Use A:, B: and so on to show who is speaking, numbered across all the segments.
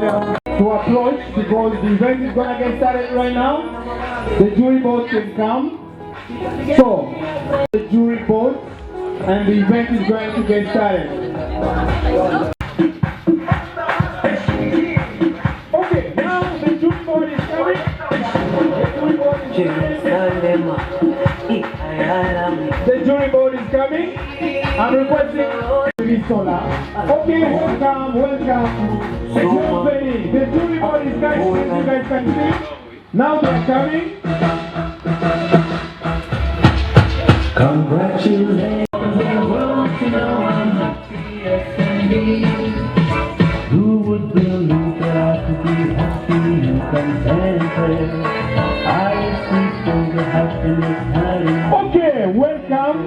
A: to approach because the event is going to get started right now. The jury board can come. So, the jury board and the event is going to get started. Okay, now the jury board is coming. The jury board is coming. I'm requesting to be solar. Okay, welcome. The jury board is coming. You guys can see. Now they're coming. Congratulations. Who would believe that I could be happy and contented? I seek for the happiness and okay, welcome.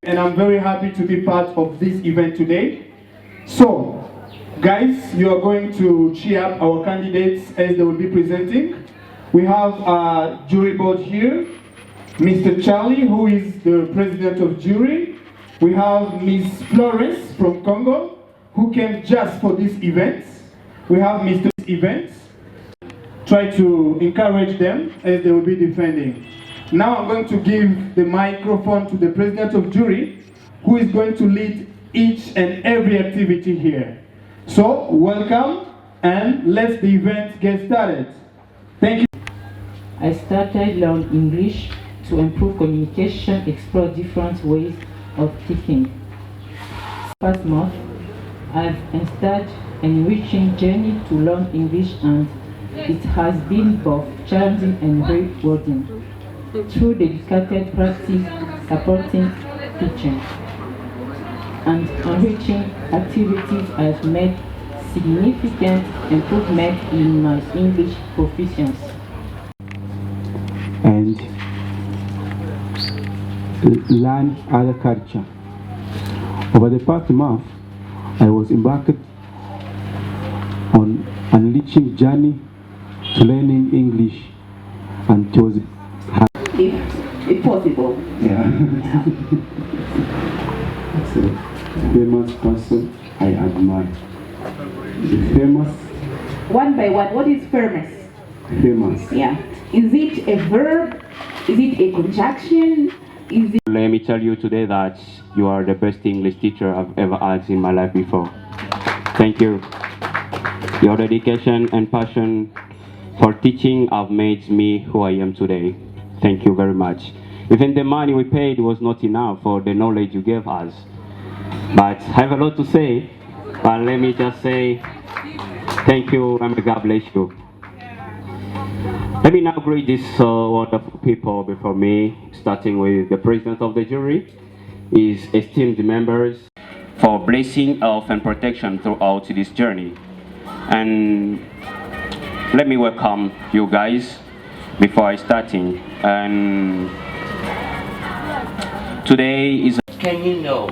A: And I'm very happy to be part of this event today. So, guys, you are going to cheer up our candidates as they will be presenting. We have a jury board here, Mr. Charlie, who is the president of jury. We have Miss Flores from Congo, who came just for this event. We have Mr. Events. Try to encourage them as they will be defending. Now I'm going to give the microphone to the president of jury, who is going to lead each and every activity here. So, welcome, and let's the event get started. Thank you.
B: I started learning English to improve communication, explore different ways of teaching. Past month, I've started an enriching journey to learn English, and it has been both challenging and very rewarding. Through dedicated practice, supporting teaching, and enriching activities, I've made significant improvement in my English proficiency.
C: And learn other culture. Over the past month, I was embarked on an enriching journey to learning English, and it was
D: if possible.
C: Yeah. It's a famous person I admire. The famous.
D: One by one, what is famous?
C: Famous.
D: Yeah. Is it a verb? Is it a conjunction? Is it?
E: Let me tell you today that you are the best English teacher I've ever had in my life before. Thank you. Your dedication and passion for teaching have made me who I am today. Thank you very much. Even the money we paid was not enough for the knowledge you gave us. But I have a lot to say, but let me just say thank you and God bless you. Let me now greet these wonderful people before me, starting with the president of the jury, his esteemed members, for blessing, health and protection throughout this journey. And let me welcome you guys before I starting. And today is.
F: Can you know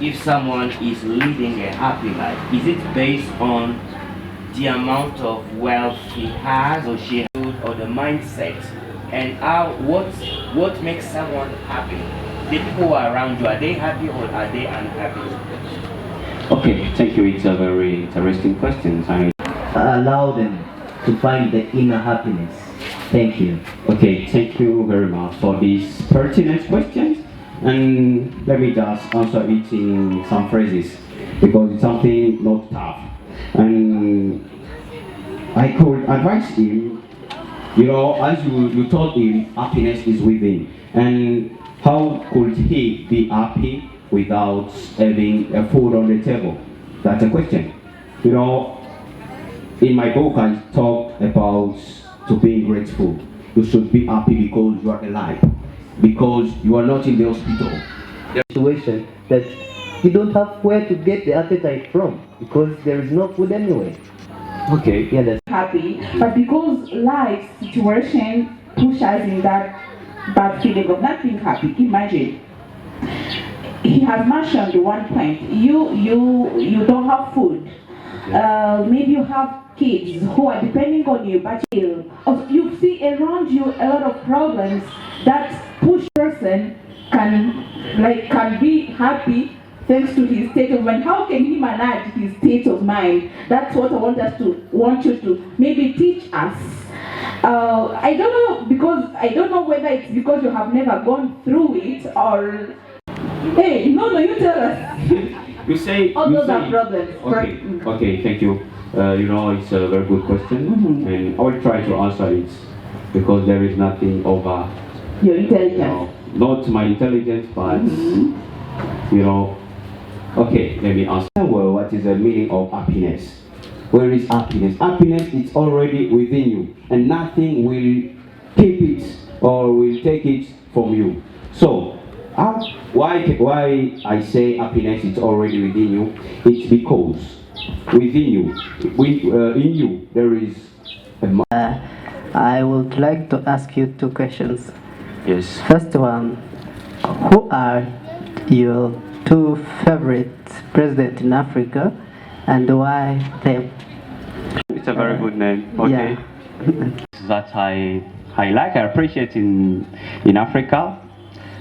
F: if someone is leading a happy life? Is it based on the amount of wealth he has or she has, or the mindset? And what makes someone happy? The people who are around you, are they happy or are they unhappy?
E: Okay, thank you. It's a very interesting question.
G: Allow them to find the inner happiness. Thank you.
E: Okay, thank you very much for these pertinent questions. And let me just answer it in some phrases, because it's something not tough. And I could advise him, you know, as you told him, happiness is within. And how could he be happy without having a food on the table? That's a question. You know, in my book I talk about to being grateful. You should be happy because you are alive, because you are not in the hospital.
G: The situation that you don't have where to get the appetite from because there is no food anyway.
E: Okay.
G: Yeah, that's
D: happy, but because life situation pushes in that bad feeling of not being happy. Imagine. He has mentioned one point. You don't have food. Maybe you have kids who are depending on you, but you see around you a lot of problems that push person can be happy thanks to his state of mind. How can he manage his state of mind? That's what I want you to maybe teach us. I don't know, because I don't know whether it's because you have never gone through it or. Hey, no, you tell us.
E: You say
D: all
E: you
D: those
E: say,
D: are problems.
E: Okay, thank you. It's a very good question, and I will try to answer it because there is nothing over
D: your intelligence.
E: Not my intelligence, but Okay, let me answer. Well, what is the meaning of happiness? Where is happiness? Happiness is already within you, and nothing will keep it or will take it from you. So, why I say happiness is already within you? It's because within you, in you, there is a
H: I would like to ask you two questions.
E: Yes.
H: First one, who are your two favorite presidents in Africa and why them?
E: It's a very good name. Okay.
H: Yeah.
E: That I like, I appreciate in Africa.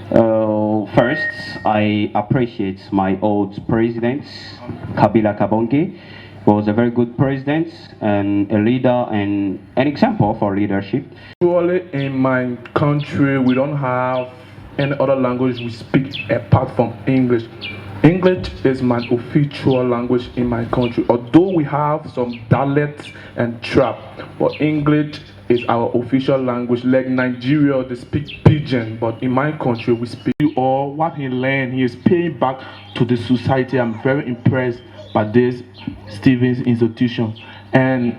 E: First, I appreciate my old president, Kabila Kabonge. Was a very good president and a leader and an example for leadership.
I: Surely in my country, we don't have any other language we speak apart from English. English is my official language in my country, although we have some dialects and trap, but English is our official language. Like Nigeria, they speak Pidgin, but in my country, we speak. Or what he learned, he is paying back to the society. I'm very impressed by this Steeven Institution, and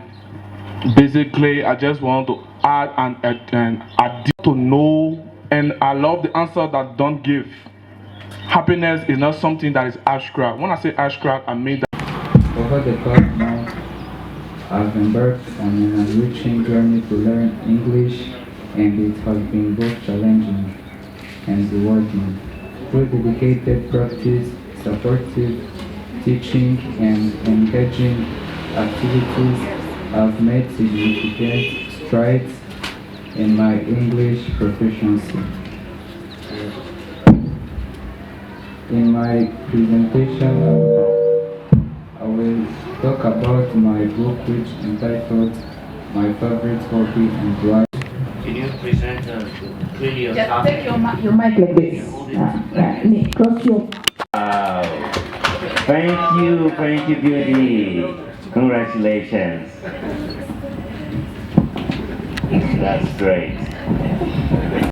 I: basically, I just want to add and add to know, and I love the answer that don't give. Happiness is not something that is abstract. When I say abstract, I mean that.
J: Over the past month, I've embarked on an enriching journey to learn English, and it has been both challenging and rewarding. Through dedicated practice, supportive teaching, and engaging activities, I've made significant strides in my English proficiency. In my presentation, I will talk about my book, which is entitled My Favorite Hobby and Why.
F: Can you present clearly your
D: Just
F: topic?
D: take your mic like this. Nick, cross your.
F: Wow. Thank you, Beauty. Congratulations. That's great.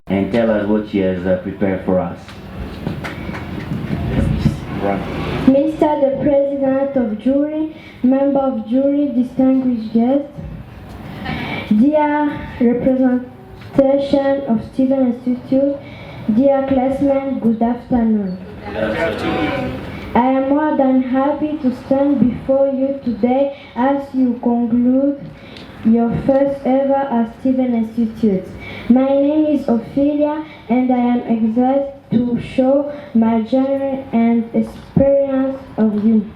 F: And tell us what she has prepared for us.
K: Mr. the President of Jury, Member of Jury, distinguished guests, dear representation of Steeven Institute, dear classmates, good afternoon. I am more than happy to stand before you today as you conclude your first ever at Steeven Institute. My name is Ophelia, and I am excited to show my journey and experience of you.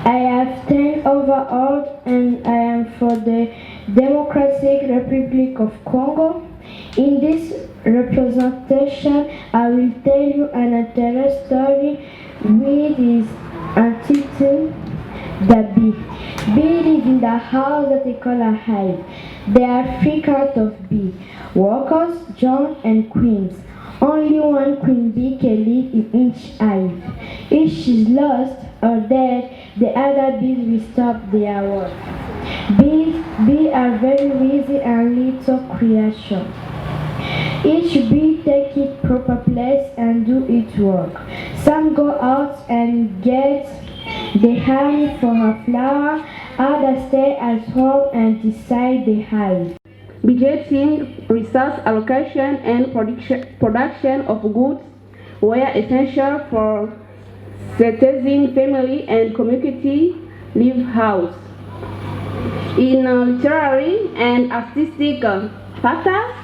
K: I have 10 overall, and I am for the Democratic Republic of Congo. In this representation, I will tell you an interesting story with his entitled The Bee. Bee live in the house that they call a hive. There are 3 kinds of bee: workers, drones, and queens. Only one queen bee can live in each hive. If she's lost or dead, the other bees will stop their work. Bees are very busy and little creation. Each bee takes its proper place and do its work. Some go out and get the honey for her flower, others stay at home and decide the hive.
L: Budgeting, resource allocation, and production of goods were essential for sustaining family and community livelihood. In literary and artistic factors,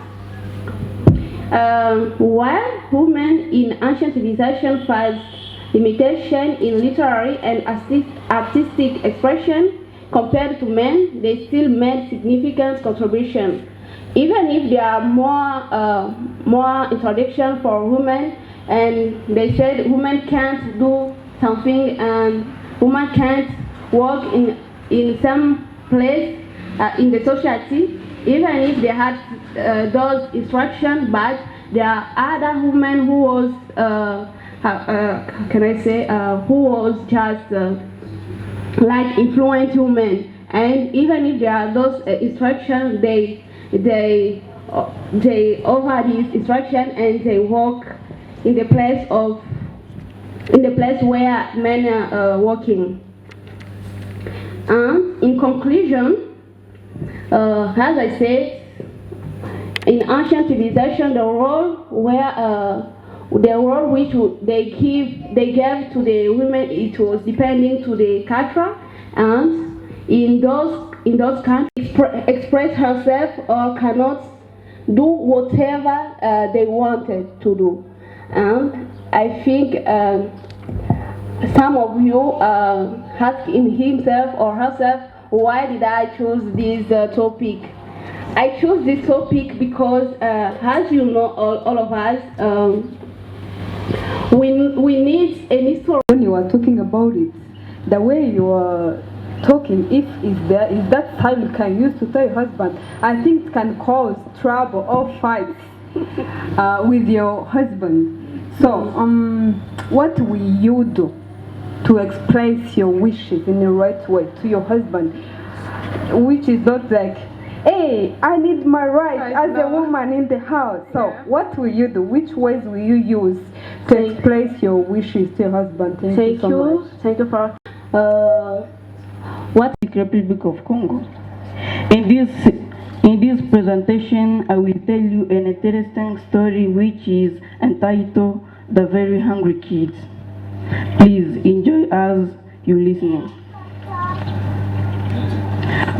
L: While women in ancient civilization faced limitation in literary and artistic expression compared to men, they still made significant contribution. Even if there are more introduction for women, and they said women can't do something and women can't work in some place in the society, even if they had those instructions, but there are other women who was who was just like influence women, and even if there are those instructions, they over this instruction and they work in the place where men are working. In conclusion, as I said, in ancient civilization, the role which they gave to the women, it was depending to the culture, and in those countries express herself or cannot do whatever they wanted to do. And I think some of you asking himself or herself, why did I choose this topic? I chose this topic because, as you know, all of us, we need an history.
M: When you are talking about it, the way you are talking, if is that time you can use to tell your husband, I think it can cause trouble or fights with your husband. So, what will you do to express your wishes in the right way to your husband, which is not like, hey, I need my right as a woman in the house. So, what will you do? Which ways will you use to express your wishes to your husband? Thank you.
B: Thank you for what is Republic of Congo. In this presentation, I will tell you an interesting story which is entitled "The Very Hungry Kids." Please enjoy as you listening.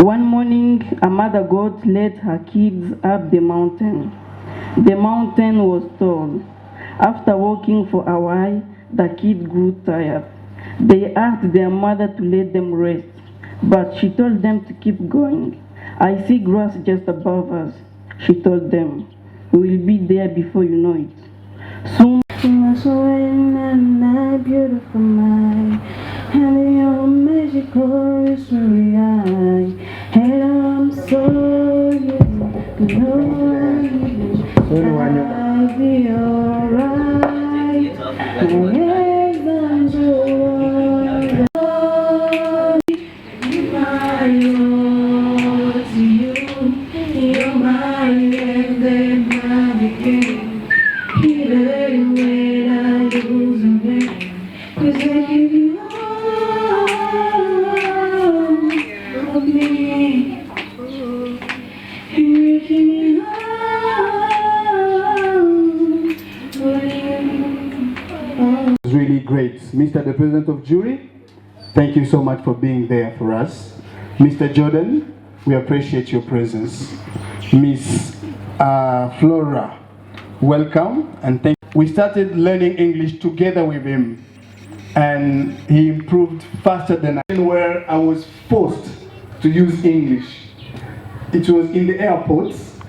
B: One morning, a mother goat led her kids up the mountain. The mountain was tall. After walking for a while, the kids grew tired. They asked their mother to let them rest, but she told them to keep going. I see grass just above us, she told them. We will be there before you know it. Soon, beautiful mind, and your magical mystery eye. And I'm so you know I'll be alright.
A: Really great. Mr. the President of Jury, thank you so much for being there for us. Mr. Jordan, we appreciate your presence. Miss Flora, welcome and thank you. We started learning English together with him and he improved faster than I. Where I was forced to use English. It was in the airports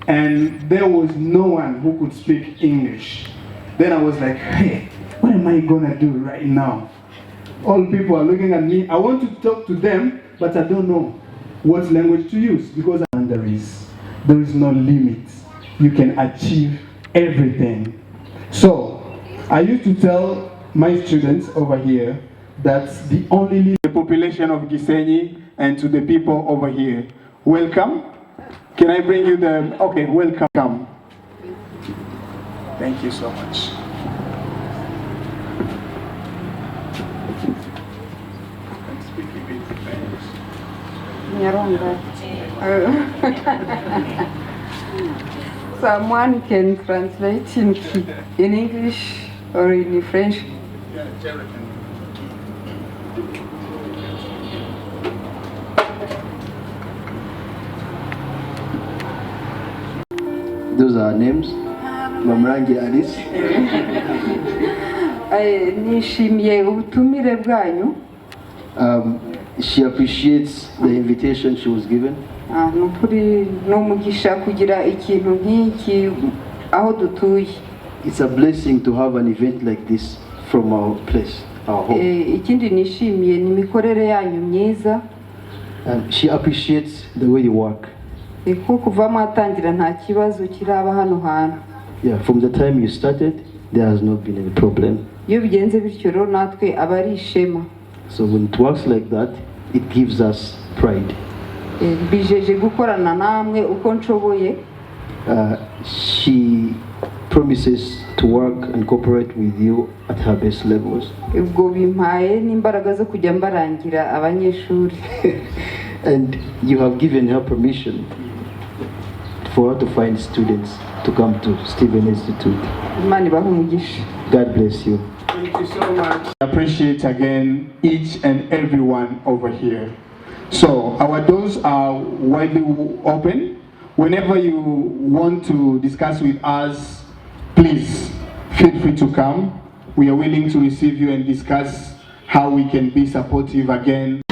A: and there was no one who could speak English. Then I was like, hey, what am I gonna do right now? All people are looking at me. I want to talk to them, but I don't know what language to use because there is no limit. You can achieve everything. So I used to tell my students over here that the only limit the population of Gisenyi and to the people over here. Welcome. Can I bring you the, okay, welcome. Thank you so much.
M: Someone can translate in English or in French.
N: Those are names. Mamurangi Alice.
M: Nishimiye ubutumire bwanyu.
N: She appreciates the invitation she was given.
M: Nukuri n'umugisha kugira ikintu nk'iki aho dutuye.
N: It's a blessing to have an event like this from our place, our home.
M: Ikindi nishimiye ni imikorere yanyu myiza.
N: She appreciates the way you work.
M: Ko kuva mwatangira nta kibazo kiraba hano hantu.
N: Yeah, from the time you started, there has not been any problem.
M: Iyo bigenze bityo rero natwe aba ari ishema.
N: So when it works like that, it gives us pride.
M: Bijeje gukorana namwe uko nshoboye.
N: She promises to work and cooperate with you at her best levels.
M: Ubwo bimpaye n'imbaraga zo kujya mbarangira abanyeshuri.
N: And you have given her permission for her to find students to come to Steeven Institute.
A: God bless you. Thank you so much. I appreciate again each and everyone over here. So our doors are widely open. Whenever you want to discuss with us, please feel free to come. We are willing to receive you and discuss how we can be supportive again.